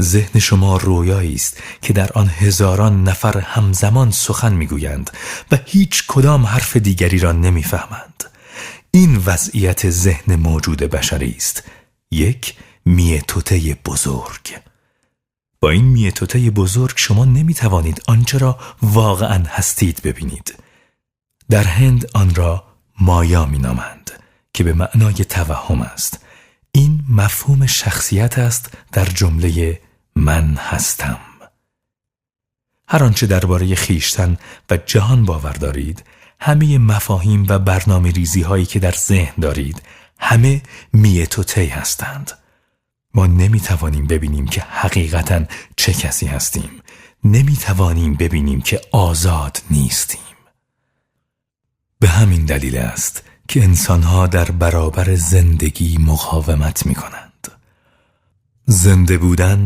ذهن شما رویایی است که در آن هزاران نفر همزمان سخن میگویند و هیچ کدام حرف دیگری را نمیفهمند. این وضعیت ذهن موجود بشری است، یک میتوته بزرگ. با این میتوته بزرگ شما نمیتوانید آنچه را واقعا هستید ببینید. در هند آن را مایا مینامند که به معنای توهم است. این مفهوم شخصیت است در جمله من هستم. هر آنچه درباره خویشتن و جهان باور دارید، همه مفاهیم و برنامه ریزی هایی که در ذهن دارید، همه میتوته هستند. ما نمیتوانیم ببینیم که حقیقتاً چه کسی هستیم. نمیتوانیم ببینیم که آزاد نیستیم. به همین دلیل است که انسانها در برابر زندگی مقاومت میکنند. زنده بودن